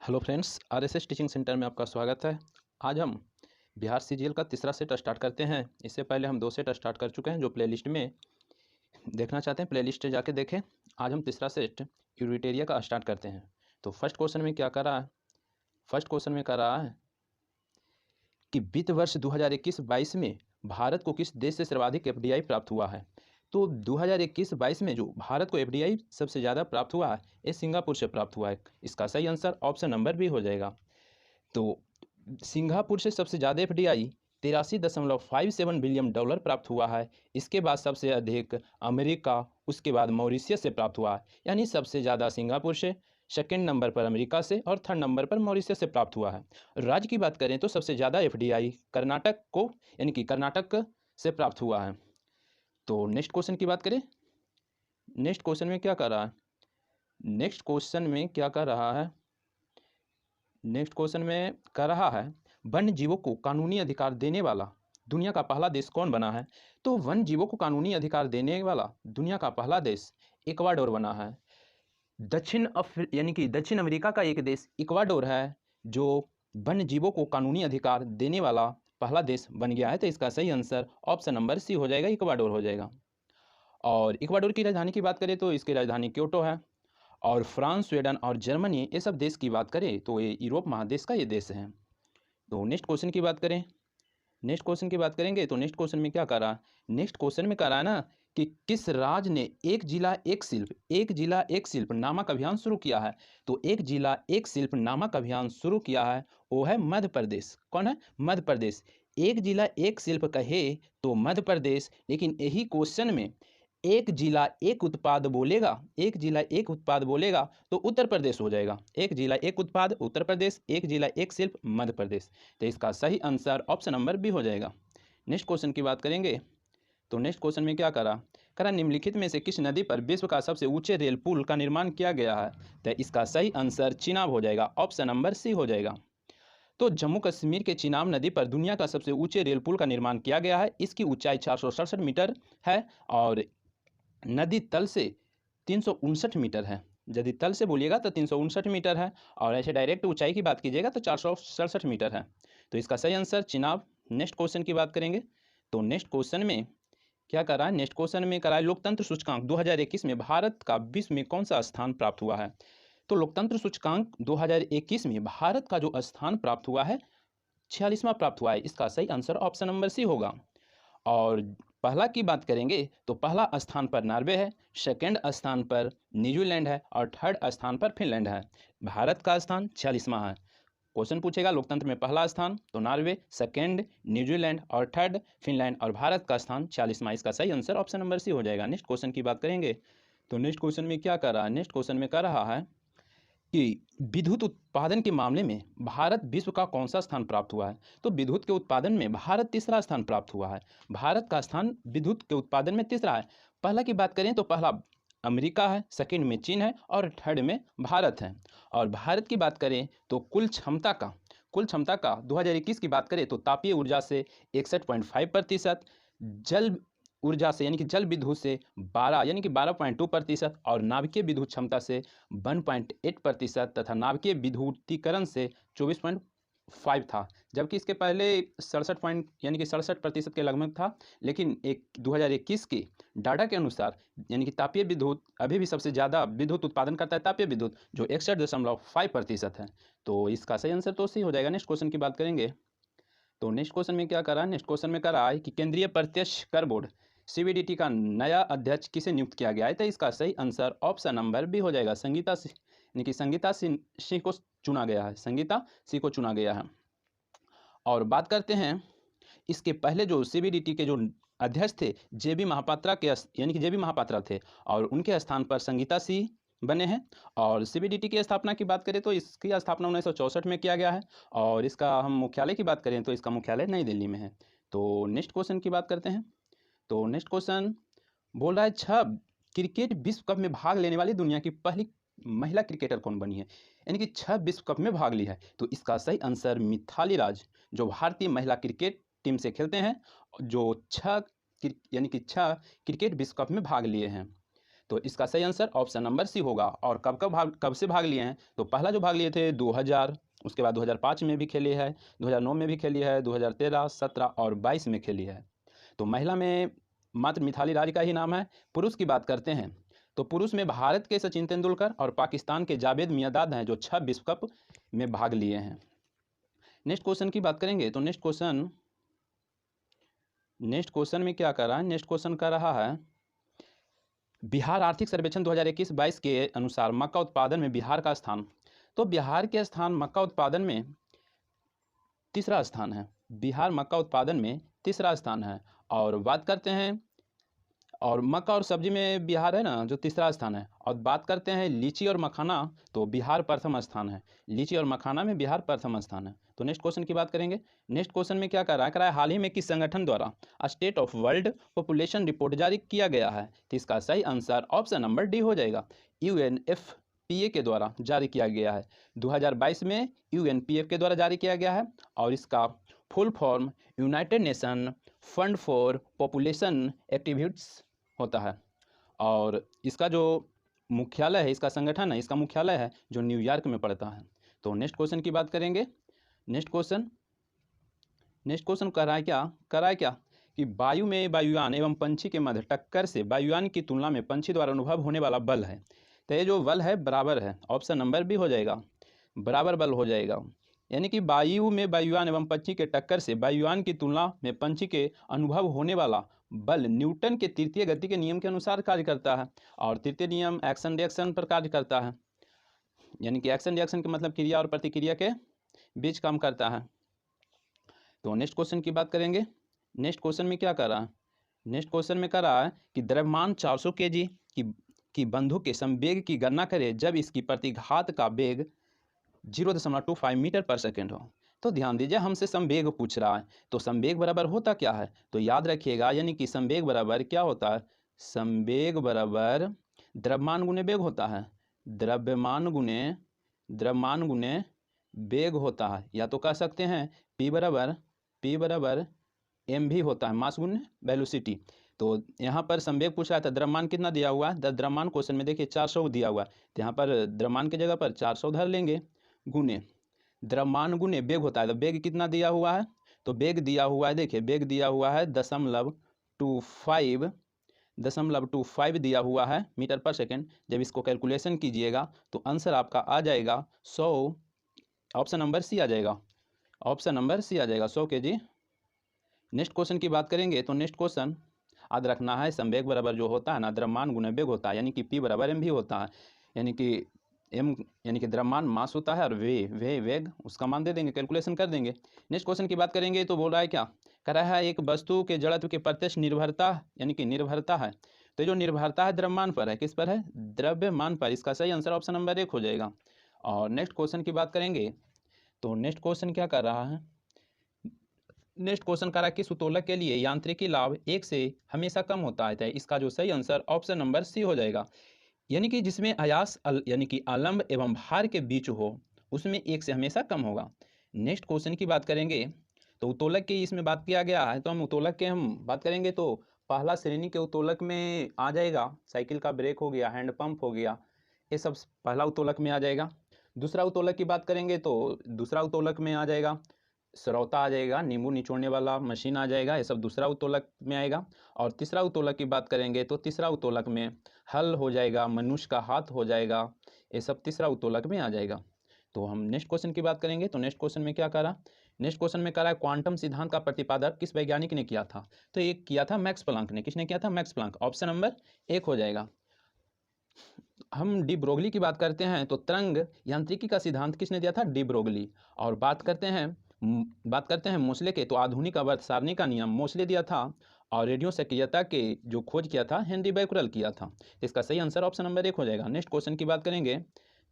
Hello friends, RSS teaching centre में आपका स्वागत है। आज हम बिहार सीजीएल का तीसरा सेट स्टार्ट करते हैं। इससे पहले हम 2 सेट स्टार्ट कर चुके हैं। जो प्लेलिस्ट में देखना चाहते हैं प्लेलिस्ट जाके देखें। आज हम तीसरा सेट यूरिटेरिया का स्टार्ट करते हैं। तो फर्स्ट क्वेश्चन में क्या कर रहा है? फर्स्ट क्वेश्चन में कर रहा है कि वित्त वर्ष 2021-22 में भारत को किस देश से सर्वाधिक एफडीआई प्राप्त हुआ है? तो 2021-22 में जो भारत को एफडीआई सबसे ज़्यादा प्राप्त हुआ है, ये सिंगापुर से प्राप्त हुआ है। इसका सही आंसर ऑप्शन नंबर बी हो जाएगा। तो सिंगापुर से सबसे ज़्यादा एफडीआई 83.57 बिलियन डॉलर प्राप्त हुआ है। इसके बाद सबसे अधिक अमेरिका, उसके बाद मॉरिशियस से प्राप्त हुआ है। यानी सबसे ज़्यादा सिंगापुर से, सेकेंड नंबर पर अमेरिका से और थर्ड नंबर पर मॉरिशियस से प्राप्त हुआ है। राज्य की बात करें तो सबसे ज़्यादा एफडीआई कर्नाटक को यानी कि कर्नाटक से प्राप्त हुआ है। तो नेक्स्ट क्वेश्चन की बात करें। नेक्स्ट क्वेश्चन में क्या कर रहा है? नेक्स्ट क्वेश्चन में क्या कर रहा है? नेक्स्ट क्वेश्चन में कर रहा है वन्य जीवों को कानूनी अधिकार देने वाला दुनिया का पहला देश कौन बना है? तो वन्य जीवों को कानूनी अधिकार देने वाला दुनिया का पहला देश इक्वाडोर बना है। यानी कि दक्षिण अमेरिका का एक देश इक्वाडोर है जो वन्य जीवों को कानूनी अधिकार देने वाला पहला देश बन गया है। तो इसका सही आंसर ऑप्शन नंबर सी हो जाएगा, इक्वाडोर हो जाएगा। और इक्वाडोर की राजधानी की बात करें तो इसकी राजधानी क्योटो है। और फ्रांस, स्वीडन और जर्मनी, ये सब देश की बात करें तो ये यूरोप महादेश का ये देश है। तो नेक्स्ट क्वेश्चन की बात करें। नेक्स्ट क्वेश्चन की बात करेंगे तो नेक्स्ट क्वेश्चन में क्या कर रहा है? नेक्स्ट क्वेश्चन में कर रहा है ना कि किस राज्य ने एक जिला एक शिल्प नामक अभियान शुरू किया है? तो एक जिला एक शिल्प नामक अभियान शुरू किया है, वो है मध्य प्रदेश। कौन है? मध्य प्रदेश। एक जिला एक शिल्प कहे तो मध्य प्रदेश, लेकिन यही क्वेश्चन में एक जिला एक उत्पाद बोलेगा, एक जिला एक उत्पाद बोलेगा तो उत्तर प्रदेश हो जाएगा। एक जिला एक उत्पाद उत्तर प्रदेश, एक जिला एक शिल्प मध्य प्रदेश। तो इसका सही आंसर ऑप्शन नंबर बी हो जाएगा। नेक्स्ट क्वेश्चन की बात करेंगे तो नेक्स्ट क्वेश्चन में क्या करा निम्नलिखित में से किस नदी पर विश्व का सबसे ऊंचे रेल पुल का निर्माण किया गया है? तो इसका सही आंसर चिनाब हो जाएगा, ऑप्शन नंबर सी हो जाएगा। तो जम्मू कश्मीर के चिनाब नदी पर दुनिया का सबसे ऊंचे रेल पुल का निर्माण किया गया है। इसकी ऊंचाई 467 मीटर है और नदी तल से 359 मीटर है। यदि तल से बोलिएगा तो 359 मीटर है और ऐसे डायरेक्ट ऊंचाई की बात कीजिएगा तो 467 मीटर है। तो इसका सही आंसर चिनाब। नेक्स्ट क्वेश्चन की बात करेंगे तो नेक्स्ट क्वेश्चन में क्या करा है? नेक्स्ट क्वेश्चन में करा है लोकतंत्र सूचकांक 2021 में भारत का विश्व में कौन सा स्थान प्राप्त हुआ है? तो लोकतंत्र सूचकांक 2021 में भारत का जो स्थान प्राप्त हुआ है 46वां प्राप्त हुआ है। इसका सही आंसर ऑप्शन नंबर सी होगा। और पहला की बात करेंगे तो पहला स्थान पर नॉर्वे है, सेकंड स्थान पर न्यूजीलैंड है और थर्ड स्थान पर फिनलैंड है। भारत का स्थान 46वां है। क्वेश्चन पूछेगा लोकतंत्र में पहला स्थान तो नॉर्वे, सेकंड न्यूजीलैंड और थर्ड फिनलैंड और भारत का स्थान 46वां। इसका सही आंसर ऑप्शन नंबर सी हो जाएगा। नेक्स्ट क्वेश्चन की बात करेंगे तो नेक्स्ट क्वेश्चन में क्या कर रहा है? नेक्स्ट क्वेश्चन में कर रहा है कि विद्युत उत्पादन के मामले में भारत विश्व का कौन सा स्थान प्राप्त हुआ है? तो विद्युत के उत्पादन में भारत तीसरा स्थान प्राप्त हुआ है। भारत का स्थान विद्युत के उत्पादन में तीसरा है। पहला की बात करें तो पहला अमेरिका है, सेकंड में चीन है और थर्ड में भारत है। और भारत की बात करें तो कुल क्षमता का 2021 की बात करें तो तापीय ऊर्जा से 61.5%, जल ऊर्जा से यानी कि जल विद्युत से 12 यानी कि 12.2% और नाभिकीय विद्युत क्षमता से 1.8% तथा नाभिकीय विद्युतीकरण से 24.5 था। जबकि इसके पहले 67 पॉइंट यानी कि 67% के लगभग था। लेकिन 2021 के डाटा के अनुसार यानी कि तापीय विद्युत अभी भी सबसे ज़्यादा विद्युत उत्पादन करता है तापीय विद्युत, जो 61.5% है। तो इसका सही आंसर तो सी हो जाएगा। नेक्स्ट क्वेश्चन की बात करेंगे तो नेक्स्ट क्वेश्चन में क्या करा है? नेक्स्ट क्वेश्चन में करा है कि केंद्रीय प्रत्यक्ष कर बोर्ड सीबीडीटी का नया अध्यक्ष किसे नियुक्त किया गया है? तो इसका सही आंसर ऑप्शन नंबर बी हो जाएगा। यानी कि संगीता सिंह को चुना गया है। संगीता सिंह को चुना गया है। और बात करते हैं इसके पहले जो सीबीडीटी के जो अध्यक्ष थे जेबी महापात्रा के यानी कि जेबी महापात्रा थे और उनके स्थान पर संगीता सिंह बने हैं। और सीबीडीटी की स्थापना की बात करें तो इसकी स्थापना 1964 में किया गया है। और इसका हम मुख्यालय की बात करें तो इसका मुख्यालय नई दिल्ली में है। तो नेक्स्ट क्वेश्चन की बात करते हैं तो नेक्स्ट क्वेश्चन बोल रहा है 6 क्रिकेट विश्व कप में भाग लेने वाली दुनिया की पहली महिला क्रिकेटर कौन बनी है? यानी कि 6 विश्व कप में भाग ली है। तो इसका सही आंसर मिथाली राज, जो भारतीय महिला क्रिकेट टीम से खेलते हैं, जो 6 यानी कि 6 क्रिकेट विश्व कप में भाग लिए हैं। तो इसका सही आंसर ऑप्शन नंबर सी होगा। और कब से भाग लिए हैं, तो पहला जो भाग लिए थे 2000, उसके बाद 2005 में भी खेली है, 2009 में भी खेली है, 2013, 17 और 22 में खेली है। तो महिला में मात्र मिथाली राज का ही नाम है। पुरुष की बात करते हैं तो पुरुष में भारत के सचिन तेंदुलकर और पाकिस्तान के जावेद मियांदाद हैं जो 6 विश्व कप में भाग लिए हैं। नेक्स्ट क्वेश्चन की बात करेंगे तो नेक्स्ट क्वेश्चन में क्या कर रहा है, नेक्स्ट क्वेश्चन कर रहा है बिहार आर्थिक सर्वेक्षण 2021-22 के अनुसार मक्का उत्पादन में बिहार का स्थान। तो बिहार के स्थान मक्का उत्पादन में तीसरा स्थान है। बिहार मक्का उत्पादन में तीसरा स्थान है। और बात करते हैं, और मक्का और सब्जी में बिहार है ना जो तीसरा स्थान है। और बात करते हैं लीची और मखाना, तो बिहार प्रथम स्थान है। लीची और मखाना में बिहार प्रथम स्थान है। तो नेक्स्ट क्वेश्चन की बात करेंगे। नेक्स्ट क्वेश्चन में क्या कर रहा है, हाल ही में किस संगठन द्वारा state of world population report जारी किया गया है। तो इसका सही आंसर ऑप्शन नंबर डी हो जाएगा। UNFPA के द्वारा जारी किया गया है। 2022 में UNPF के द्वारा जारी किया गया है। और इसका full form United nation fund for population activities होता है। और इसका जो मुख्यालय है, इसका संगठन है, इसका मुख्यालय है जो न्यूयॉर्क में पड़ता है। तो नेक्स्ट क्वेश्चन की बात करेंगे। नेक्स्ट क्वेश्चन कर रहा है क्या कि वायु में वायुयान एवं पंछी के मध्य टक्कर से वायुयान की तुलना में पंछी द्वारा अनुभव होने वाला बल है। तो ये जो बल है बराबर है, ऑप्शन नंबर भी हो जाएगा, बराबर बल हो जाएगा। यानी कि वायु में वायुयान एवं पंछी के टक्कर से वायुयान की तुलना में पंछी के अनुभव होने वाला बल न्यूटन के तृतीय गति के नियम के अनुसार कार्य करता है। और तृतीय नियम एक्शन रिएक्शन पर कार्य करता है। यानी कि एक्शन रिएक्शन के मतलब क्रिया और प्रतिक्रिया के बीच काम करता है। तो नेक्स्ट क्वेश्चन की बात करेंगे। नेक्स्ट क्वेश्चन में क्या कर रहा है, नेक्स्ट क्वेश्चन में कर रहा है कि द्रव्यमान 400 kg की बंदूक के संवेग की गणना करें जब इसकी प्रतिघात का वेग 0.25 मीटर पर सेकेंड हो। तो ध्यान दीजिए, हमसे संवेग पूछ रहा है। तो संवेग बराबर होता क्या है, तो याद रखिएगा, यानी कि संवेग बराबर क्या होता है, संवेग बराबर द्रव्यमान गुने वेग होता है। द्रव्यमान गुने वेग होता है। या तो कह सकते हैं P बराबर mv होता है, मास गुने वेलोसिटी। तो यहाँ पर संवेग पूछा है तो द्रव्यमान कितना दिया हुआ है, द्रव्यमान क्वेश्चन में देखिए 400 दिया हुआ है। तो यहाँ पर द्रव्यमान की जगह पर 400 धर लेंगे, गुने द्रव्यमान गुने वेग होता है। तो वेग कितना दिया हुआ है, तो वेग दिया हुआ है, देखिए वेग दिया हुआ है 0.25 दिया हुआ है मीटर पर सेकेंड। जब इसको कैलकुलेशन कीजिएगा तो आंसर आपका आ जाएगा 100, ऑप्शन नंबर सी आ जाएगा, ऑप्शन नंबर सी आ जाएगा 100 kg। नेक्स्ट क्वेश्चन की बात करेंगे तो नेक्स्ट क्वेश्चन याद रखना है, संवेग बराबर जो होता है ना द्रव्यमान गुने वेग होता है, यानी कि P बराबर mv होता है। यानी कि m यानी कि द्रव्यमान मास होता है और वेग उसका मान दे देंगे, कैलकुलेशन कर देंगे। नेक्स्ट क्वेश्चन की बात करेंगे तो बोल रहा है क्या, कह रहा है एक वस्तु के जड़त्व के प्रत्यक्ष निर्भरता यानी कि निर्भरता है। तो जो निर्भरता है द्रव्यमान पर है, किस पर है, द्रव्यमान पर। इसका सही आंसर ऑप्शन नंबर 1 हो जाएगा। और नेक्स्ट क्वेश्चन की बात करेंगे तो नेक्स्ट क्वेश्चन क्या कर रहा है, नेक्स्ट क्वेश्चन कर रहा है किस उत्तोलक के लिए यांत्रिकी लाभ 1 से हमेशा कम होता है। इसका जो सही आंसर ऑप्शन नंबर सी हो जाएगा। यानी कि जिसमें आयास यानी कि आलंब एवं भार के बीच हो उसमें 1 से हमेशा कम होगा। नेक्स्ट क्वेश्चन की बात करेंगे तो उत्तोलक की इसमें बात किया गया है, तो हम उत्तोलक के हम बात करेंगे तो पहला श्रेणी के उत्तोलक में आ जाएगा साइकिल का ब्रेक हो गया, हैंड पंप हो गया, ये सब पहला उत्तोलक में आ जाएगा। दूसरा उत्तोलक की बात करेंगे तो दूसरा उत्तोलक में आ जाएगा सरौता आ जाएगा, नींबू निचोड़ने वाला मशीन आ जाएगा, ये सब दूसरा उत्तोलक में आएगा। और तीसरा उत्तोलक की बात करेंगे तो तीसरा उत्तोलक में हल हो जाएगा, मनुष्य का हाथ हो जाएगा, ये सब तीसरा उत्तोलक में आ जाएगा। तो हम नेक्स्ट क्वेश्चन की बात करेंगे तो नेक्स्ट क्वेश्चन में क्या करा, नेक्स्ट क्वेश्चन में करा क्वांटम सिद्धांत का प्रतिपादन किस वैज्ञानिक ने किया था। तो ये किया था मैक्स प्लांक ने। किसने किया था, मैक्स प्लांक, ऑप्शन नंबर 1 हो जाएगा। हम डी ब्रोगली की बात करते हैं तो तरंग यांत्रिकी का सिद्धांत किसने दिया था, डी ब्रोगली। और बात करते हैं मोसले के, तो आधुनिक आवर्त सारणी का नियम मोसले दिया था। और रेडियो सक्रियता के जो खोज किया था हेनरी बैक्यूरेल किया था। तो इसका सही आंसर ऑप्शन नंबर 1 हो जाएगा। नेक्स्ट क्वेश्चन की बात करेंगे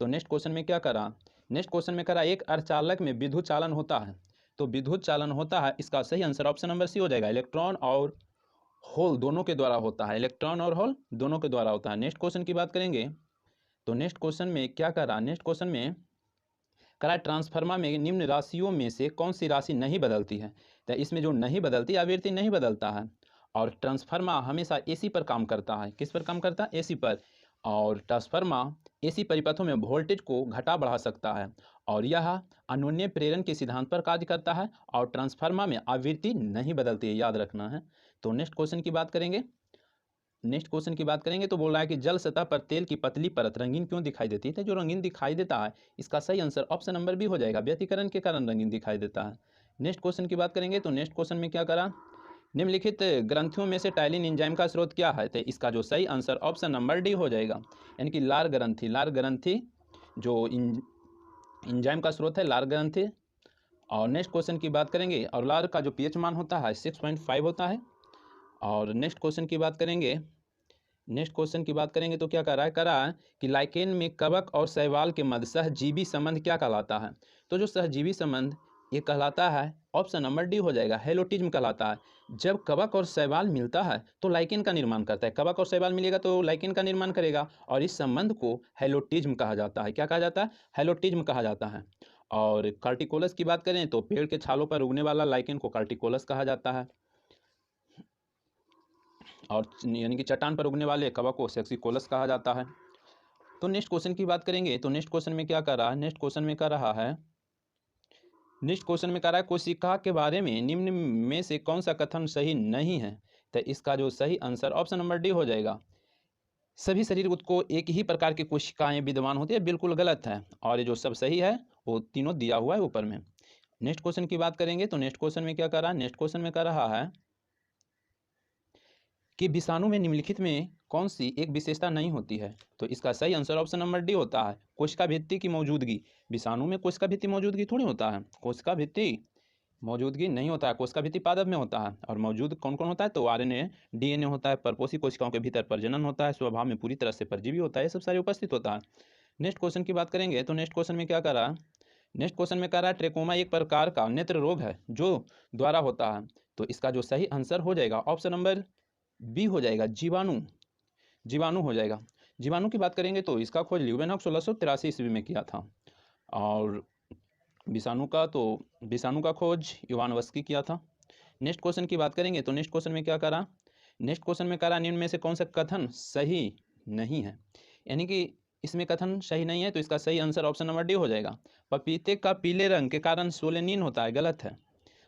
तो नेक्स्ट क्वेश्चन में क्या करा, नेक्स्ट क्वेश्चन में करा एक अर्धचालक में विद्युत चालन होता है। तो विद्युत चालन होता है, इसका सही आंसर ऑप्शन नंबर सी हो जाएगा। इलेक्ट्रॉन और होल दोनों के द्वारा होता है, इलेक्ट्रॉन और होल दोनों के द्वारा होता है। नेक्स्ट क्वेश्चन की बात करेंगे तो नेक्स्ट क्वेश्चन में क्या करा, नेक्स्ट क्वेश्चन में करा ट्रांसफार्मर में निम्न राशियों में से कौन सी राशि नहीं बदलती है। तो इसमें जो नहीं बदलती आवृत्ति नहीं बदलता है। और ट्रांसफार्मर हमेशा एसी पर काम करता है। किस पर काम करता है? एसी पर। और ट्रांसफार्मर एसी परिपथों में वोल्टेज को घटा बढ़ा सकता है और यह अन्योन्य प्रेरण के सिद्धांत पर कार्य करता है और ट्रांसफार्मर में आवृत्ति नहीं बदलती है, याद रखना है। तो नेक्स्ट क्वेश्चन की बात करेंगे तो बोल रहा है कि जल सतह पर तेल की पतली परत रंगीन क्यों दिखाई देती है? तो जो रंगीन दिखाई देता है इसका सही आंसर ऑप्शन नंबर बी हो जाएगा, व्यतिकरण के कारण रंगीन दिखाई देता है। नेक्स्ट क्वेश्चन की बात करेंगे तो नेक्स्ट क्वेश्चन में क्या करा, निम्नलिखित ग्रंथियों में से टाइलिन एंजाइम का स्रोत क्या है? तो इसका जो सही आंसर ऑप्शन नंबर डी हो जाएगा, यानी कि लार ग्रंथि जो एंजाइम का स्रोत है, लार ग्रंथि। और नेक्स्ट क्वेश्चन की बात करेंगे और लार का जो पीएच मान होता है 6.5 होता है। और नेक्स्ट क्वेश्चन की बात करेंगे तो क्या करा है कि लाइकेन में कवक और शैवाल के मध्य सहजीवी संबंध क्या कहलाता है? तो जो सहजीवी संबंध ये कहलाता है ऑप्शन नंबर डी हो जाएगा, हेलोटिज्म कहलाता है। जब कवक और शैवाल मिलता है तो लाइकेन का निर्माण करता है, कवक और शैवाल मिलेगा तो लाइकेन का निर्माण करेगा और इस संबंध को हेलोटिज्म कहा जाता है। क्या कहा जाता है? हेलोटिज्म कहा जाता है। और कार्टिकोलस की बात करें तो पेड़ के छालों पर उगने वाला लाइकेन को कार्टिकोलस कहा जाता है और यानी कि चट्टान पर उगने वाले कवक को सेक्सिकोलस कहा जाता है। तो नेक्स्ट क्वेश्चन की बात करेंगे तो नेक्स्ट क्वेश्चन में क्या कर रहा है, नेक्स्ट क्वेश्चन में कह रहा है कोशिका के बारे में निम्न में से कौन सा कथन सही नहीं है? तो इसका जो सही आंसर ऑप्शन नंबर डी हो जाएगा, सभी शरीर को एक ही प्रकार की कोशिकाएं विद्यमान होती है, बिल्कुल गलत है। और ये जो सब सही है वो तीनों दिया हुआ है ऊपर में। नेक्स्ट क्वेश्चन की बात करेंगे तो नेक्स्ट क्वेश्चन में क्या कर रहा है, नेक्स्ट क्वेश्चन में कह रहा है कि विषाणु में निम्नलिखित में कौन सी एक विशेषता नहीं होती है? तो इसका सही आंसर ऑप्शन नंबर डी होता है, कोशिका भित्ति की मौजूदगी। विषाणु में कोशिका भित्ति मौजूदगी थोड़ी होता है, कोशिका भित्ति मौजूदगी नहीं होता है, कोशिका भित्ति पादप में होता है। और मौजूद कौन कौन होता है? तो आरएनए, डीएनए होता है, परपोषी कोशिकाओं के भीतर प्रजनन होता है, स्वभाव में पूरी तरह से परजीवी होता है, ये सब सारे उपस्थित होता है। नेक्स्ट क्वेश्चन की बात करेंगे तो नेक्स्ट क्वेश्चन में क्या कर रहा है, नेक्स्ट क्वेश्चन में कह रहा है ट्रेकोमा एक प्रकार का नेत्र रोग है जो द्वारा होता है। तो इसका जो सही आंसर हो जाएगा ऑप्शन नंबर बी हो जाएगा, जीवाणु हो जाएगा। जीवाणु की बात करेंगे तो इसका खोज ल्यूवेनॉक 1683 ईस्वी में किया था। और विषाणु का खोज इवानोव्स्की किया था। नेक्स्ट क्वेश्चन की बात करेंगे तो नेक्स्ट क्वेश्चन में क्या करा, नेक्स्ट क्वेश्चन में करा निम्न में से कौन सा कथन सही नहीं है? यानी कि इसमें कथन सही नहीं है तो इसका सही आंसर ऑप्शन नंबर डी हो जाएगा, पपीते का पीले रंग के कारण सोलेनिन होता है, गलत है।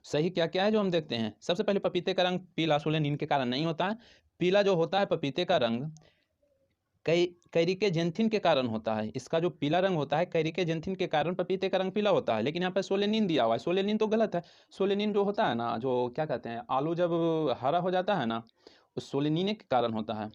सही क्या क्या है जो हम देखते हैं, सबसे पहले पपीते का रंग पीला सोलेनिन के कारण नहीं होता है। पीला जो होता है पपीते का रंग कैरिकेजेंथिन के कारण होता है। इसका जो पीला रंग होता है कैरिकेजेंथिन के कारण पपीते का रंग पीला होता है, लेकिन यहाँ पर सोलेनिन दिया हुआ है, सोलेनिन तो गलत है। सोलेनिन जो होता है ना, जो क्या कहते हैं, आलू जब हरा हो जाता है ना, उस सोलेनिन के कारण होता है।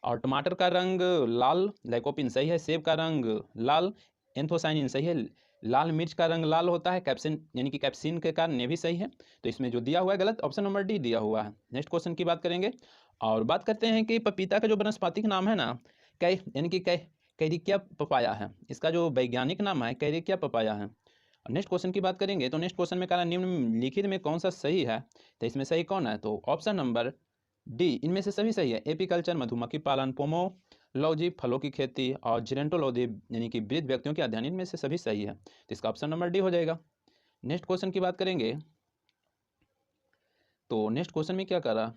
और टमाटर का रंग लाल, लाइकोपिन सही है। सेब का रंग लाल, एंथोसाइनिन सही है। लाल मिर्च का रंग लाल होता है, कैप्सिन यानी कि कैप्सिन के कारण ये भी सही है। तो इसमें जो दिया हुआ है गलत, ऑप्शन नंबर डी दिया हुआ है। नेक्स्ट क्वेश्चन की बात करेंगे और बात करते हैं कि पपीता का जो वनस्पतिक नाम है ना, यानी कि कैरिकिया पपाया है। इसका जो वैज्ञानिक नाम है कैरिकिया पपाया है। नेक्स्ट क्वेश्चन की बात करेंगे तो नेक्स्ट क्वेश्चन में कहा निम्नलिखित में कौन सा सही है? तो इसमें सही कौन है? तो ऑप्शन नंबर डी इनमें से सभी सही है। एपीकल्चर मधुमक्खी पालन, पोमोलॉजी फलों की खेती और जेरेंटोलॉजी यानी कि वृद्ध व्यक्तियों के अध्ययन, इनमें से सभी सही है। तो इसका ऑप्शन नंबर डी हो जाएगा। नेक्स्ट क्वेश्चन की बात करेंगे तो नेक्स्ट क्वेश्चन में क्या करा,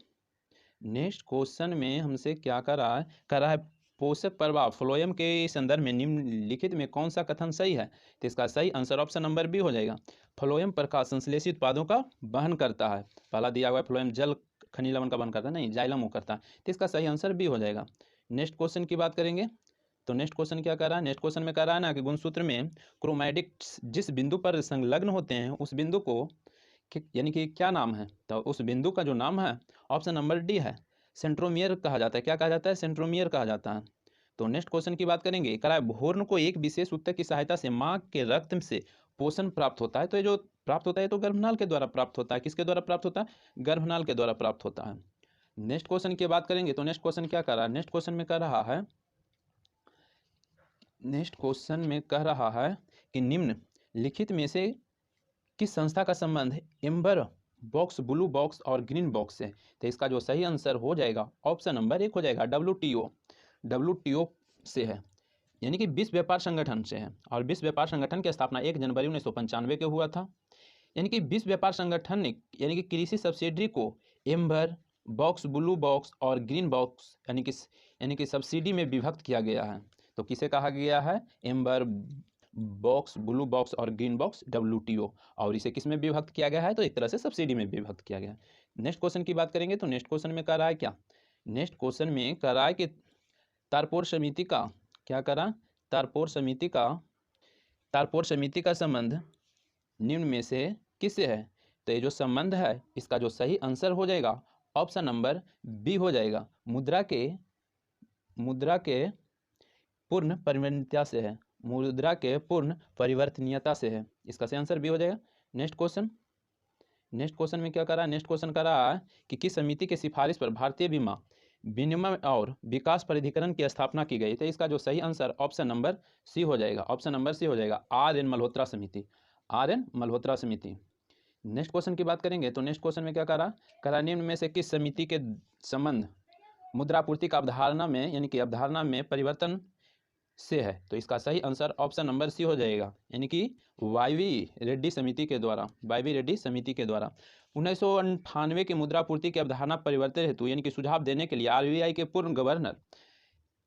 नेक्स्ट क्वेश्चन में हमसे क्या करा है पोषक प्रभाव फ्लोएम के संदर्भ में निम्नलिखित में कौन सा कथन सही है? तो इसका सही आंसर ऑप्शन नंबर बी हो जाएगा, फ्लोएम प्रकाश संश्लेषित उत्पादों का वहन करता है। पहला दिया हुआ है फ्लोएम जल खनिज लवण का वहन करता है, नहीं जाइलम वो करता है। तो इसका सही आंसर बी हो जाएगा। नेक्स्ट क्वेश्चन की बात करेंगे तो नेक्स्ट क्वेश्चन क्या कर रहा है, नेक्स्ट क्वेश्चन में कह रहा है ना कि गुणसूत्र में क्रोमैटिड्स जिस बिंदु पर संलग्न होते हैं उस बिंदु को यानी कि क्या नाम है? तो उस बिंदु का जो नाम है ऑप्शन नंबर डी है, सेंट्रोमियर कहा जाता है। क्या कहा जाता है? सेंट्रोमियर कहा जाता है। तो नेक्स्ट क्वेश्चन की बात करेंगे, करा भ्रूण को एक विशेष उत्तक की सहायता से मां के रक्त से पोषण प्राप्त होता है। तो ये जो प्राप्त होता है तो गर्भनाल के द्वारा प्राप्त होता है। किसके द्वारा प्राप्त होता है? गर्भनाल के द्वारा प्राप्त होता है। नेक्स्ट क्वेश्चन की बात करेंगे तो नेक्स्ट क्वेश्चन क्या कर रहा है, नेक्स्ट क्वेश्चन में कह रहा है, नेक्स्ट क्वेश्चन में कह रहा है कि निम्नलिखित में से किस संस्था का संबंध एम्बर बॉक्स, ब्लू बॉक्स और ग्रीन बॉक्स से? तो इसका जो सही आंसर हो जाएगा ऑप्शन नंबर एक हो जाएगा, WTO से है, यानी कि विश्व व्यापार संगठन से है। और विश्व व्यापार संगठन की स्थापना 1 जनवरी 1995 के हुआ था। यानी कि विश्व व्यापार संगठन ने यानी कि कृषि सब्सिडी को एम्बर, बॉक्स, ब्लू बॉक्स और ग्रीन बॉक्स यानी कि सब्सिडी में विभक्त किया गया है। तो किसे कहा गया है? एम्बर बॉक्स, ब्लू बॉक्स और ग्रीन बॉक्स, WTO। और इसे किस में विभक्त किया गया है? तो एक तरह से सब्सिडी में विभक्त किया गया है। नेक्स्ट क्वेश्चन की बात करेंगे तो नेक्स्ट क्वेश्चन में कह रहा है क्या? नेक्स्ट क्वेश्चन में कह रहा है कि तारपोर समिति का क्या करा? तारपोर समिति का संबंध निम्न में से किससे है? तो ये जो संबंध है इसका जो सही आंसर हो जाएगा ऑप्शन नंबर बी हो जाएगा, मुद्रा के पूर्ण परिवर्तनीयता से है। मुद्रा के पूर्ण परिवर्तनीयता से है। इसका सही आंसर बी हो जाएगा। नेक्स्ट क्वेश्चन में क्या कर रहा है? नेक्स्ट क्वेश्चन कर रहा है कि किस समिति के सिफारिश पर भारतीय बीमा विनिमय और विकास प्राधिकरण की स्थापना की गई? तो इसका जो सही आंसर ऑप्शन नंबर सी हो जाएगा। ऑप्शन नंबर सी हो जाएगा, RN मल्होत्रा समिति। नेक्स्ट क्वेश्चन की बात करेंगे तो नेक्स्ट क्वेश्चन में क्या करा? निम्न में से किस समिति के संबंध मुद्रापूर्ति का अवधारणा में यानी कि अवधारणा में परिवर्तन से है? तो इसका सही आंसर ऑप्शन नंबर सी हो जाएगा, यानी कि वाईवी रेड्डी समिति के द्वारा 1998 की मुद्रापूर्ति की अवधारणा परिवर्तन हेतु यानी कि सुझाव देने के लिए RBI के पूर्व गवर्नर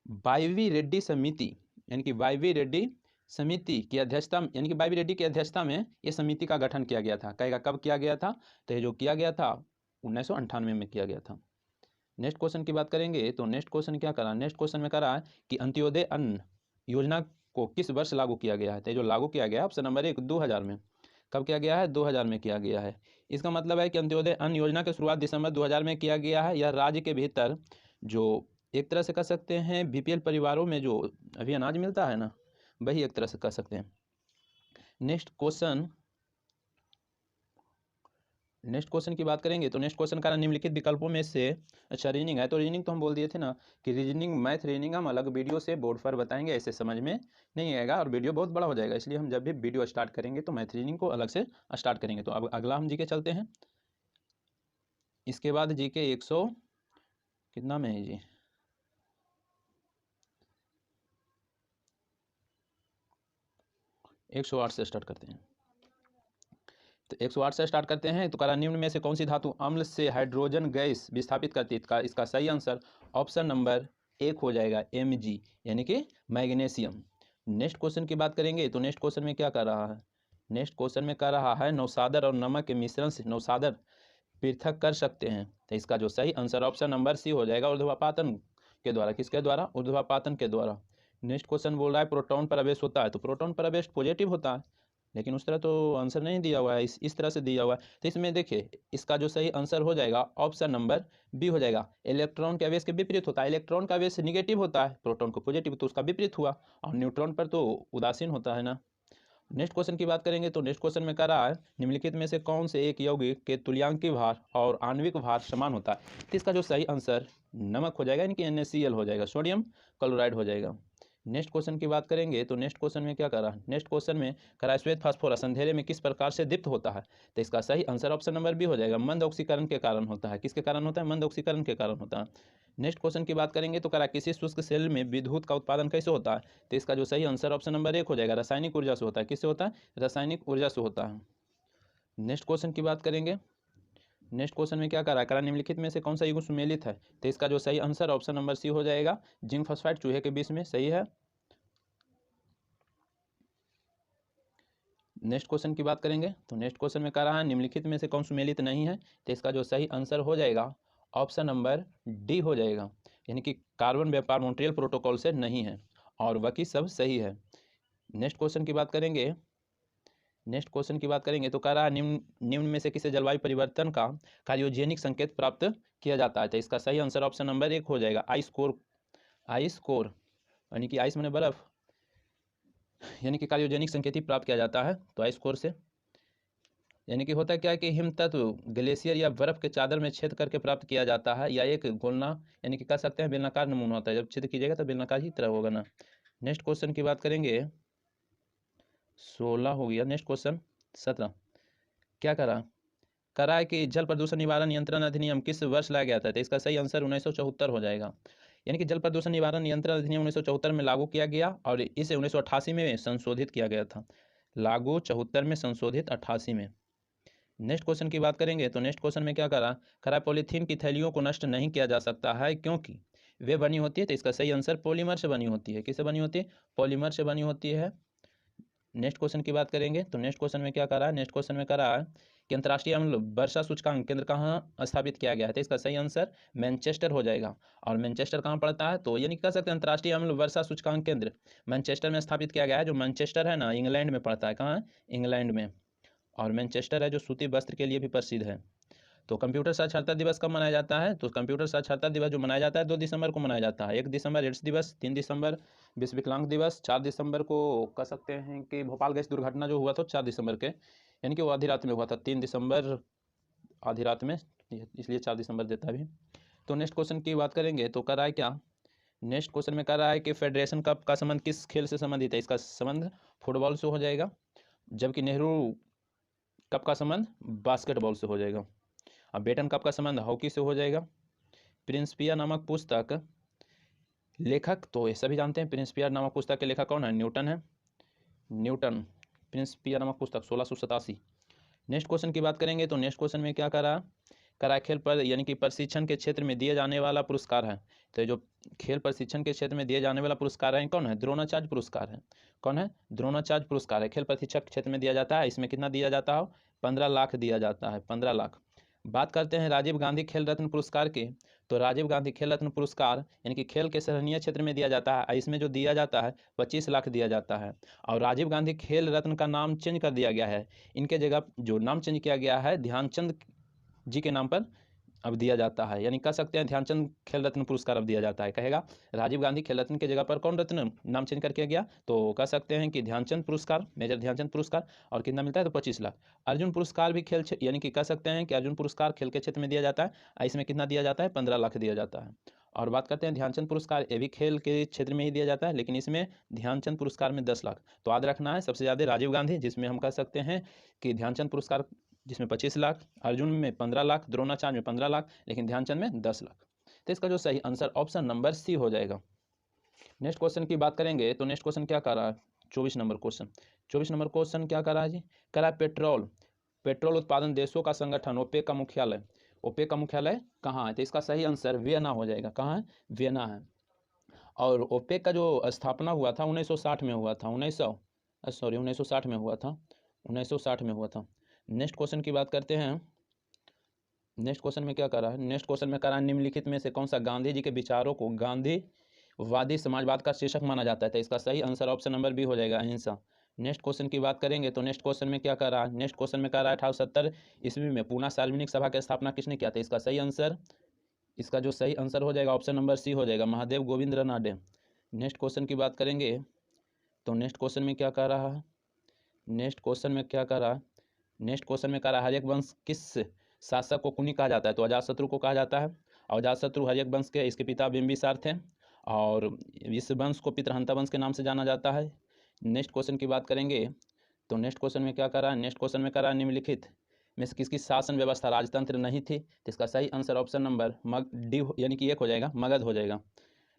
वाईवी रेड्डी की अध्यक्षता में ये समिति का गठन किया गया था। कहेगा कब किया गया था? तो ये जो किया गया था 1998 में किया गया था। नेक्स्ट क्वेश्चन की बात करेंगे तो नेक्स्ट क्वेश्चन क्या करा? नेक्स्ट क्वेश्चन में करा कि अंत्योदय अन्न योजना को किस वर्ष लागू किया गया है? तो जो लागू किया गया है ऑप्शन नंबर 1 2000 में। कब किया गया है? 2000 में किया गया है। इसका मतलब है कि अंत्योदय अन्न योजना की शुरुआत दिसंबर 2000 में किया गया है। यह राज्य के भीतर जो एक तरह से कह सकते हैं BPL परिवारों में जो अभी अनाज मिलता है ना, वही एक तरह से कह सकते हैं। नेक्स्ट क्वेश्चन की बात करेंगे तो नेक्स्ट क्वेश्चन का निम्नलिखित विकल्पों में से अच्छा रीजनिंग है। तो रीजनिंग तो हम बोल दिए थे ना कि रीजनिंग मैथ रीजनिंग हम अलग वीडियो से बोर्ड पर बताएंगे, ऐसे समझ में नहीं आएगा और वीडियो बहुत बड़ा हो जाएगा। इसलिए हम जब भी वीडियो स्टार्ट करेंगे तो मैथ रीजनिंग को अलग से स्टार्ट करेंगे। तो अब अगला हम जीके चलते हैं। इसके बाद जीके 100 कितना में है जी? 108 से स्टार्ट करते हैं। तो 108 से स्टार्ट करते हैं। तो करा निम्न में से कौन सी धातु अम्ल से हाइड्रोजन गैस विस्थापित करती है? इसका सही आंसर ऑप्शन नंबर 1 हो जाएगा, Mg यानी कि मैग्नीशियम। नेक्स्ट क्वेश्चन की बात करेंगे तो नेक्स्ट क्वेश्चन में क्या कर रहा है? नेक्स्ट क्वेश्चन में कह रहा है नौसादर और नमक के मिश्रण से नौसादर पृथक कर सकते हैं। तो इसका जो सही आंसर ऑप्शन नंबर सी हो जाएगा, ऊर्ध्वापातन के द्वारा। किसके द्वारा? ऊर्ध्वापातन के द्वारा। नेक्स्ट क्वेश्चन बोल रहा है प्रोटॉन प्रवेश होता है। तो प्रोटॉन प्रवेश पॉजिटिव होता है, लेकिन उस तरह तो आंसर नहीं दिया हुआ है, इस तरह से दिया हुआ है। तो इसमें देखिए इसका जो सही आंसर हो जाएगा ऑप्शन नंबर बी हो जाएगा। इलेक्ट्रॉन के आवेश के विपरीत होता है। इलेक्ट्रॉन का आवेश निगेटिव होता है, प्रोटॉन को पॉजिटिव, तो उसका विपरीत हुआ। और न्यूट्रॉन पर तो उदासीन होता है ना। नेक्स्ट क्वेश्चन की बात करेंगे तो नेक्स्ट क्वेश्चन में कह रहा है निम्नलिखित में से कौन से एक यौगिक के तुल्यांकी भार और आणविक भार समान होता है? तो इसका जो सही आंसर नमक हो जाएगा, यानी कि NaCl हो जाएगा, सोडियम क्लोराइड हो जाएगा। नेक्स्ट क्वेश्चन की बात करेंगे तो नेक्स्ट क्वेश्चन में क्या कर रहा है? नेक्स्ट क्वेश्चन में कह रहा है श्वेत फास्फोरस अंधेरे में किस प्रकार से दीप्त होता है? तो इसका सही आंसर ऑप्शन नंबर बी हो जाएगा, मंद ऑक्सीकरण के कारण होता है। किसके कारण होता है? मंद ऑक्सीकरण के कारण होता है। नेक्स्ट क्वेश्चन की बात करेंगे तो कह रहा है किसी शुष्क सेल में विद्युत का उत्पादन कैसे होता है? तो इसका जो सही आंसर ऑप्शन नंबर 1 हो जाएगा, रासायनिक ऊर्जा से होता है। किससे होता है? रासायनिक ऊर्जा से होता है। नेक्स्ट क्वेश्चन की बात करेंगे। नेक्स्ट क्वेश्चन में क्या कर रहा है? निम्नलिखित में से कौन सा युग्म सुमेलित है? तो इसका जो सही आंसर ऑप्शन नंबर सी हो जाएगा, जिंक फॉस्फाइड चूहे के बीच में, सही है। नेक्स्ट क्वेश्चन की बात करेंगे तो नेक्स्ट क्वेश्चन में कह रहा है निम्नलिखित में से कौन सुमेलित नहीं है? तो इसका जो सही आंसर हो जाएगा ऑप्शन नंबर डी हो जाएगा, यानी कि कार्बन व्यापार मॉन्ट्रियल प्रोटोकॉल से नहीं है और बाकी सब सही है। नेक्स्ट क्वेश्चन की बात करेंगे। नेक्स्ट क्वेश्चन की बात करेंगे तो कह रहा है निम्न में से किसे जलवायु परिवर्तन का कार्योजेनिक संकेत प्राप्त किया जाता है? तो इसका सही आंसर ऑप्शन नंबर 1 हो जाएगा, आइस कोर यानी कि आइस माने बर्फ, यानी कि कार्योजेनिक संकेत ही प्राप्त किया जाता है। तो आइस कोर से यानी कि होता क्या है कि हिम तत्व ग्लेशियर या बर्फ के चादर में छेद करके प्राप्त किया जाता है, या एक गोलना यानी कि कह सकते हैं बेलनाकार नमूना होता है। जब छेद कीजिएगा तो बेलनाकार ही तरह होगा ना। नेक्स्ट क्वेश्चन की बात करेंगे, 16 हो गया। नेक्स्ट क्वेश्चन 17 क्या करा है कि जल प्रदूषण निवारण नियंत्रण अधिनियम किस वर्ष लाया गया था? तो इसका सही आंसर 1974 हो जाएगा, यानी कि जल प्रदूषण निवारण नियंत्रण अधिनियम 1974 में लागू किया गया और इसे 1988 में संशोधित किया गया था। लागू 74 में, संशोधित 88 में। नेक्स्ट क्वेश्चन की बात करेंगे तो नेक्स्ट क्वेश्चन में क्या करा पॉलीथीन की थैलियों को नष्ट नहीं किया जा सकता है क्योंकि वे बनी होती है, तो इसका सही आंसर पॉलीमर से बनी होती है। किससे बनी होती है? पॉलीमर से बनी होती है। नेक्स्ट क्वेश्चन की बात करेंगे तो नेक्स्ट क्वेश्चन में क्या करा, नेक्स्ट क्वेश्चन में करा कि अंतर्राष्ट्रीय अम्ल वर्षा सूचकांक केंद्र कहाँ स्थापित किया गया है, तो इसका सही आंसर मैनचेस्टर हो जाएगा। और मैनचेस्टर कहाँ पड़ता है, तो ये नहीं कह सकते अंतर्राष्ट्रीय अम्ल वर्षा सूचकांक केंद्र मैनचेस्टर में स्थापित किया गया है। जो मैनचेस्टर है ना, इंग्लैंड में पड़ता है। कहाँ है? इंग्लैंड में। और मैनचेस्टर है जो सूती वस्त्र के लिए भी प्रसिद्ध है। तो कंप्यूटर साक्षरता दिवस कब मनाया जाता है, तो कंप्यूटर साक्षरता दिवस जो मनाया जाता है 2 दिसंबर को मनाया जाता है। 1 दिसंबर एड्स दिवस, 3 दिसंबर विश्व विकलांग दिवस, 4 दिसंबर को कह सकते हैं कि भोपाल गैस दुर्घटना जो हुआ था 4 दिसंबर के, यानी कि वो आधी रात में हुआ था। 3 दिसंबर आधी रात में, इसलिए 4 दिसंबर देता भी। तो नेक्स्ट क्वेश्चन की बात करेंगे तो कर रहा है क्या, नेक्स्ट क्वेश्चन में कर रहा है कि फेडरेशन कप का संबंध किस खेल से संबंधित है, इसका संबंध फुटबॉल से हो जाएगा, जबकि नेहरू कप का संबंध बास्केटबॉल से हो जाएगा। अब बेटन कप का संबंध हॉकी से हो जाएगा। प्रिंसिपिया नामक पुस्तक लेखक, तो ये सभी जानते हैं प्रिंसिपिया नामक पुस्तक के लेखक कौन है, न्यूटन है। न्यूटन, प्रिंसिपिया नामक पुस्तक 1687। नेक्स्ट क्वेश्चन की बात करेंगे तो नेक्स्ट क्वेश्चन में क्या करा खेल पर यानी कि प्रशिक्षण के क्षेत्र में दिए जाने वाला पुरस्कार है। तो जो खेल प्रशिक्षण के क्षेत्र में दिए जाने वाला पुरस्कार है कौन है, द्रोणाचार्य पुरस्कार है। कौन है? द्रोणाचार्य पुरस्कार है, खेल प्रशिक्षक के क्षेत्र में दिया जाता है। इसमें कितना दिया जाता है, 15 लाख दिया जाता है, 15 लाख। बात करते हैं राजीव गांधी खेल रत्न पुरस्कार की, तो राजीव गांधी खेल रत्न पुरस्कार यानी कि खेल के सराहनीय क्षेत्र में दिया जाता है। इसमें जो दिया जाता है 25 लाख दिया जाता है। और राजीव गांधी खेल रत्न का नाम चेंज कर दिया गया है, इनके जगह जो नाम चेंज किया गया है ध्यानचंद जी के नाम पर अब दिया जाता है, यानी कह सकते हैं ध्यानचंद खेल रत्न पुरस्कार अब दिया जाता है। कहेगा राजीव गांधी खेल रत्न के जगह पर कौन रत्न नाम चेंज करके गया, तो कह सकते हैं कि ध्यानचंद पुरस्कार, मेजर ध्यानचंद पुरस्कार। और कितना मिलता है, तो 25 लाख। अर्जुन पुरस्कार भी खेल यानी कि कह सकते हैं कि अर्जुन पुरस्कार खेल के क्षेत्र में दिया जाता है। इसमें कितना दिया जाता है, 15 लाख दिया जाता है। और बात करते हैं ध्यानचंद पुरस्कार, ये भी खेल के क्षेत्र में ही दिया जाता है, लेकिन इसमें ध्यानचंद पुरस्कार में 10 लाख। तो याद रखना है सबसे ज़्यादा राजीव गांधी, जिसमें हम कह सकते हैं कि ध्यानचंद पुरस्कार जिसमें 25 लाख, अर्जुन में 15 लाख, द्रोणाचार्य में 15 लाख, लेकिन ध्यानचंद में 10 लाख। तो इसका जो सही आंसर ऑप्शन नंबर सी हो जाएगा। नेक्स्ट क्वेश्चन की बात करेंगे तो नेक्स्ट क्वेश्चन क्या कर रहा है, 24 नंबर क्वेश्चन। 24 नंबर क्वेश्चन क्या कर रहा है जी, कर रहा है पेट्रोल उत्पादन देशों का संगठन ओपेक का मुख्यालय, ओपेक का मुख्यालय कहाँ है, तो इसका सही आंसर वियना हो जाएगा। कहाँ है? वियना है। और ओपेक का जो स्थापना हुआ था 1960 में हुआ था, 1960 में हुआ था, 1960 में हुआ था। नेक्स्ट क्वेश्चन की बात करते हैं। नेक्स्ट क्वेश्चन में क्या करा है, नेक्स्ट क्वेश्चन में करा है निम्नलिखित में से कौन सा गांधी जी के विचारों को गांधीवादी समाजवाद का शीर्षक माना जाता है, तो इसका सही आंसर ऑप्शन नंबर बी हो जाएगा, अहिंसा। नेक्स्ट क्वेश्चन की बात करेंगे तो नेक्स्ट क्वेश्चन में क्या कर रहा है, नेक्स्ट क्वेश्चन में कर रहा है 1870 ईस्वी में पूना सार्वजनिक सभा की स्थापना किसने किया था, इसका सही आंसर, इसका जो सही आंसर हो जाएगा ऑप्शन नंबर सी हो जाएगा, महादेव गोविंद रानडे। नेक्स्ट क्वेश्चन की बात करेंगे तो नेक्स्ट क्वेश्चन में क्या कर रहा है, नेक्स्ट क्वेश्चन में क्या कर रहा है, नेक्स्ट क्वेश्चन में कह रहा है हर्यक वंश किस शासक को कुनी कहा जाता है, तो अजातशत्रु को कहा जाता है। और अजातशत्रु हर्यक वंश के, इसके पिता बिंबिसार थे, और इस वंश को पितृहंता वंश के नाम से जाना जाता है। नेक्स्ट क्वेश्चन की बात करेंगे तो नेक्स्ट क्वेश्चन में क्या कर रहा है, नेक्स्ट क्वेश्चन में कर रहा है निम्नलिखित में से किसकी शासन व्यवस्था राजतंत्र नहीं थी, तो इसका सही आंसर ऑप्शन नंबर डी यानी कि 1 हो जाएगा, मगध हो जाएगा।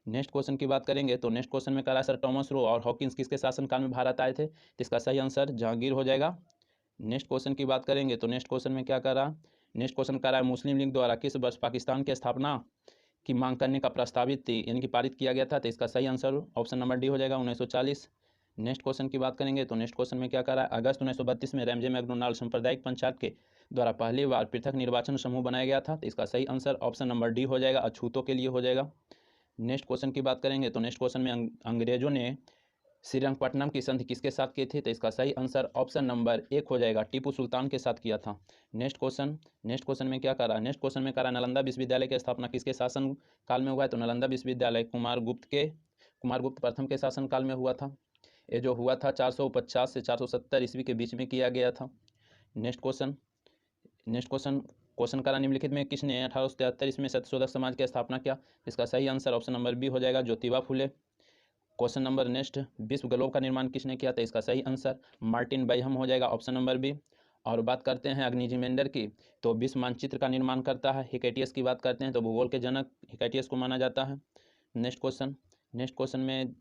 नेक्स्ट क्वेश्चन की बात करेंगे तो नेक्स्ट क्वेश्चन में कह रहा है सर टॉमस रो और हॉकिंस किसके शासनकाल में भारत आए थे, तो इसका सही आंसर जहांगीर हो जाएगा। नेक्स्ट क्वेश्चन की बात करेंगे तो नेक्स्ट क्वेश्चन में क्या कर रहा, नेक्स्ट क्वेश्चन कर रहा है मुस्लिम लीग द्वारा किस वर्ष पाकिस्तान की स्थापना की मांग करने का प्रस्तावित यानी कि पारित किया गया था, तो इसका सही आंसर ऑप्शन नंबर डी हो जाएगा, 1940। नेक्स्ट क्वेश्चन की बात करेंगे तो नेक्स्ट क्वेश्चन में क्या कर रहा है, अगस्त 1932 में रैमजे मैकडोनाल्ड सांप्रदायिक पंचायत के द्वारा पहली बार पृथक निर्वाचन समूह बनाया गया था, तो इसका सही आंसर ऑप्शन नंबर डी हो जाएगा, अछूतों के लिए हो जाएगा। नेक्स्ट क्वेश्चन की बात करेंगे तो नेक्स्ट क्वेश्चन में अंग्रेजों ने श्रीरंगपट्टनम की संधि किसके साथ की थी, तो इसका सही आंसर ऑप्शन नंबर 1 हो जाएगा, टीपू सुल्तान के साथ किया था। नेक्स्ट क्वेश्चन में क्या करा, नेक्स्ट क्वेश्चन में करा नालंदा विश्वविद्यालय की स्थापना किसके शासन काल में हुआ है, तो नालंदा विश्वविद्यालय कुमारगुप्त प्रथम के शासन काल में हुआ था। ये जो हुआ था 450 से 470 ईस्वी के बीच में किया गया था। नेक्स्ट क्वेश्चन करा निम्नलिखित में किसने 1873 ईस्वी में सत्यशोधक समाज की स्थापना किया, इसका सही आंसर ऑप्शन नंबर बी हो जाएगा, Jyotiba Phule. Question number next, विश्व ग्लोब का निर्माण किसने किया था, इसका सही आंसर मार्टिन बाइहम हो जाएगा, ऑप्शन नंबर बी। और बात करते हैं अग्निजिमेंडर की, तो विश्व मानचित्र का निर्माण करता है। हिकैटियस की बात करते हैं तो भूगोल के जनक हिकैटियस को माना जाता है। नेक्स्ट क्वेश्चन में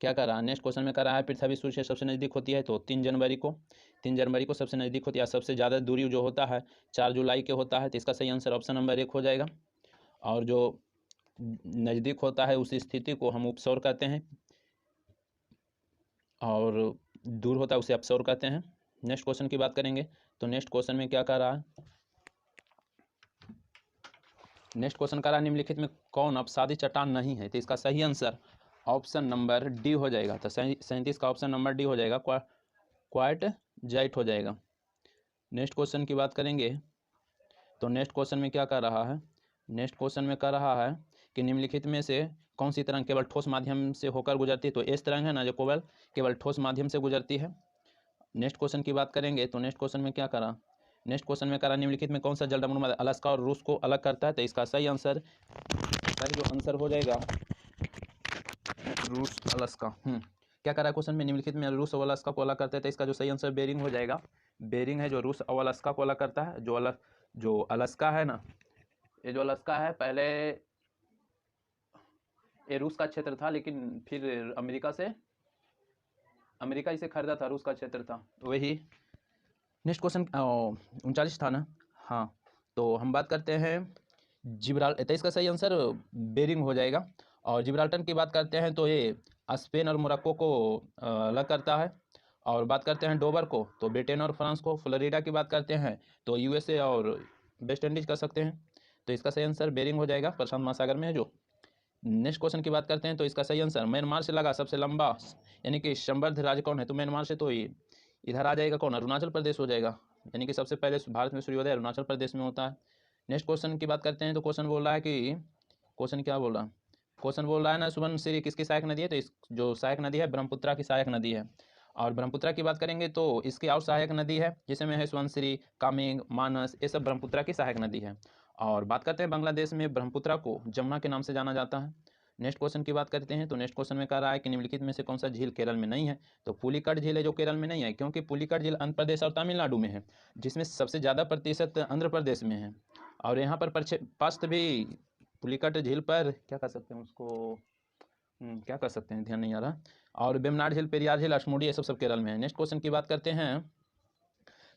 क्या कर रहा है, नेक्स्ट क्वेश्चन में कर रहा है पृथ्वी सूर्य से सबसे नज़दीक होती है तो 3 जनवरी को सबसे नज़दीक होती है। सबसे ज़्यादा दूरी जो होता है 4 जुलाई के होता है, तो इसका सही आंसर ऑप्शन नंबर 1 हो जाएगा। और जो नज़दीक होता है उस स्थिति को हम उपसौर कहते हैं, और दूर होता है उसे अपसौर कहते हैं। नेक्स्ट क्वेश्चन की बात करेंगे तो नेक्स्ट क्वेश्चन में क्या कर रहा है, नेक्स्ट क्वेश्चन कर रहा है निम्नलिखित में कौन अपसादी चट्टान नहीं है, तो इसका सही आंसर ऑप्शन नंबर डी हो जाएगा। तो 37 का ऑप्शन नंबर डी हो जाएगा, क्वार्ट जाइट हो जाएगा। नेक्स्ट क्वेश्चन की बात करेंगे तो नेक्स्ट क्वेश्चन में क्या कर रहा है, नेक्स्ट क्वेश्चन में कर रहा है कि निम्नलिखित में से कौन सी तरंग केवल ठोस माध्यम से होकर गुजरती है, तो इस तरंग है ना जो केवल ठोस माध्यम से गुजरती है। नेक्स्ट क्वेश्चन की बात करेंगे तो नेक्स्ट क्वेश्चन में क्या करा, नेक्स्ट क्वेश्चन में करा निम्नलिखित में कौन सा जलडमरू अलास्का और रूस को अलग करता है, तो इसका सही आंसर जो आंसर हो जाएगा रूस अलास्का। क्या करा है क्वेश्चन में, निम्नलिखित में रूस और अलास्का को अलग करता है, तो इसका जो सही आंसर बेरिंग हो जाएगा। बेरिंग है जो रूस और अलास्का को अलग करता है। जो अलास्का है ना, ये जो अलास्का है पहले ये रूस का क्षेत्र था, लेकिन फिर अमेरिका इसे खरीदा था, रूस का क्षेत्र था वही। नेक्स्ट क्वेश्चन 39 था ना, हाँ। तो हम बात करते हैं जिब्राल्टर, तो इसका सही आंसर बेरिंग हो जाएगा। और जिब्राल्टर की बात करते हैं तो ये स्पेन और मोरक्को को अलग करता है। और बात करते हैं डोवर को तो ब्रिटेन और फ्रांस को। फ्लोरिडा की बात करते हैं तो यूएसए और वेस्ट इंडीज कर सकते हैं, तो इसका सही आंसर बेरिंग हो जाएगा, प्रशांत महासागर में है जो। नेक्स्ट क्वेश्चन की बात करते हैं तो इसका सही आंसर म्यांमार से लगा सबसे लंबा यानी कि समृद्ध राज्य कौन है, तो म्यांमार से तो इधर आ जाएगा कौन, अरुणाचल प्रदेश हो जाएगा। यानी कि सबसे पहले भारत में सूर्योदय अरुणाचल प्रदेश में होता है। नेक्स्ट क्वेश्चन की बात करते हैं तो क्वेश्चन बोल रहा है कि क्वेश्चन क्या बोल रहा है, क्वेश्चन बोल रहा है ना सुबनसिरी किसकी सहायक नदी है, तो इस जो सहायक नदी है ब्रह्मपुत्रा की सहायक नदी है। और ब्रह्मपुत्रा की बात करेंगे तो इसकी और सहायक नदी है जिसमें है सुबनसिरी, कामेंग, मानस, ये सब ब्रह्मपुत्रा की सहायक नदी है। और बात करते हैं बांग्लादेश में ब्रह्मपुत्रा को जमुना के नाम से जाना जाता है। नेक्स्ट क्वेश्चन की बात करते हैं तो नेक्स्ट क्वेश्चन में कह रहा है कि निम्नलिखित में से कौन सा झील केरल में नहीं है, तो पुलिकट झील है जो केरल में नहीं है, क्योंकि पुलिकट झील आंध्र प्रदेश और तमिलनाडु में है, जिसमें सबसे ज़्यादा प्रतिशत आंध्र प्रदेश में है। और यहाँ पर प्रक्षेपास्त्र भी पुलिकट झील पर क्या कर सकते हैं उसको, क्या कर सकते हैं ध्यान नहीं आ रहा। और बेमनाड झील, पेरियार झील, अशमोड़ी, ये सब केरल में है। नेक्स्ट क्वेश्चन की बात करते हैं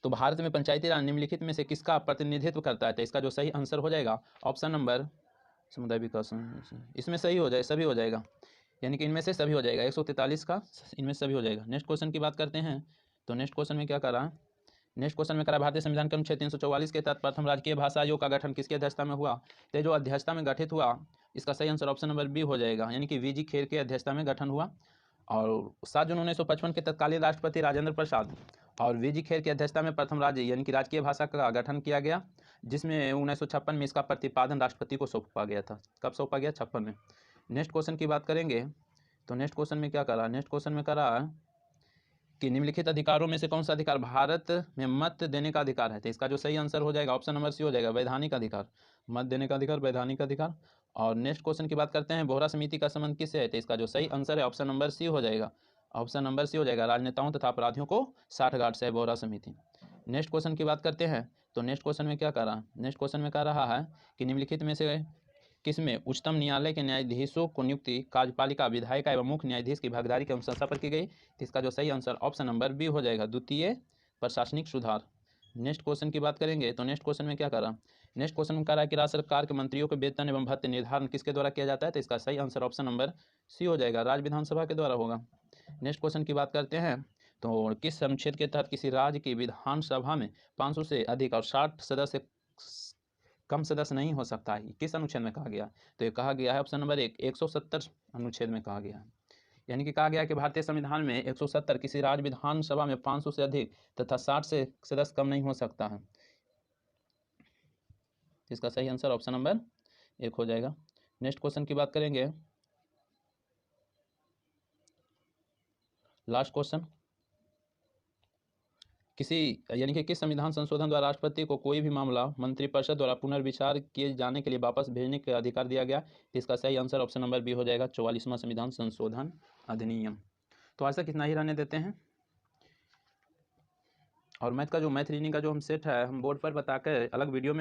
तो भारत में पंचायती राज निम्नलिखित में से किसका प्रतिनिधित्व करता है, तो इसका जो सही आंसर हो जाएगा ऑप्शन नंबर समुदाय विकास, इसमें सही हो जाए सभी हो जाएगा, यानी कि इनमें से सभी हो जाएगा, 143 का इनमें सभी हो जाएगा। नेक्स्ट क्वेश्चन की बात करते हैं तो नेक्स्ट क्वेश्चन में क्या करा, नेक्स्ट क्वेश्चन में करा भारतीय संविधान के अनुच्छेद 344 के तहत प्रथम राजकीय भाषा आयोग का गठन किसकी अध्यक्षता में हुआ, तो जो अध्यक्षता में गठित हुआ इसका सही आंसर ऑप्शन नंबर बी हो जाएगा, यानी कि वीजी खेर की अध्यक्षता में गठन हुआ। और 7 जून 1955 के तत्कालीन राष्ट्रपति राजेंद्र प्रसाद और वीजी खेर की अध्यक्षता में प्रथम राज्य यानी कि राजकीय भाषा का गठन किया गया, जिसमें 1956 में इसका प्रतिपादन राष्ट्रपति को सौंपा गया था। कब सौंपा गया, 56 में। नेक्स्ट क्वेश्चन की बात करेंगे तो नेक्स्ट क्वेश्चन में क्या करा, नेक्स्ट क्वेश्चन में करा कि निम्नलिखित अधिकारों में से कौन सा अधिकार भारत में मत देने का अधिकार है, तो इसका जो सही आंसर हो जाएगा ऑप्शन नंबर सी हो जाएगा, वैधानिक अधिकार, मत देने का अधिकार, वैधानिक अधिकार। और नेक्स्ट क्वेश्चन की बात करते हैं बोहरा समिति का संबंध किससे है, तो इसका जो सही आंसर है ऑप्शन नंबर सी हो जाएगा, ऑप्शन नंबर सी हो जाएगा, राजनेताओं तथा अपराधियों को साठगांठ से है बोहरा समिति। नेक्स्ट क्वेश्चन की बात करते हैं तो नेक्स्ट क्वेश्चन में क्या कर रहा है, नेक्स्ट क्वेश्चन में कह रहा है कि निम्नलिखित में से किसमें उच्चतम न्यायालय के न्यायाधीशों को नियुक्ति कार्यपालिका, विधायिका एवं मुख्य न्यायाधीश की भागीदारी की अनुशंसा पर की गई, तो इसका जो सही आंसर ऑप्शन नंबर बी हो जाएगा, द्वितीय प्रशासनिक सुधार। नेक्स्ट क्वेश्चन की बात करेंगे तो नेक्स्ट क्वेश्चन में क्या करा, नेक्स्ट क्वेश्चन में कह रहा है कि राज्य सरकार के मंत्रियों के वेतन एवं भत्ते निर्धारण किसके द्वारा किया जाता है, तो इसका सही आंसर ऑप्शन नंबर सी हो जाएगा, राज्य विधानसभा के द्वारा होगा। नेक्स्ट क्वेश्चन की बात करते हैं तो किस अनुच्छेद के तहत किसी राज्य की विधानसभा में 500 से अधिक और 60 सदस्य कम सदस्य नहीं हो सकता है, किस अनुच्छेद में कहा गया, तो ये कहा गया है ऑप्शन नंबर 170 अनुच्छेद में कहा गया है। यानी कि कहा गया है कि भारतीय संविधान में 170 किसी राज्य विधानसभा में 500 से अधिक तथा 60 से सदस्य कम नहीं हो सकता है, इसका सही आंसर ऑप्शन नंबर 1 हो जाएगा। नेक्स्ट क्वेश्चन की बात करेंगे, लास्ट क्वेश्चन, किसी यानी कि किस संविधान संशोधन द्वारा राष्ट्रपति को कोई भी मामला मंत्रिपरिषद द्वारा पुनर्विचार किए जाने के लिए वापस भेजने का अधिकार दिया गया, इसका सही आंसर ऑप्शन नंबर बी हो जाएगा, 44वां संविधान संशोधन अधिनियम। तो आज तक इतना ही रहने देते हैं। और मैथ रीजनिंग का जो हम सेट है हम बोर्ड पर बताकर अलग वीडियो में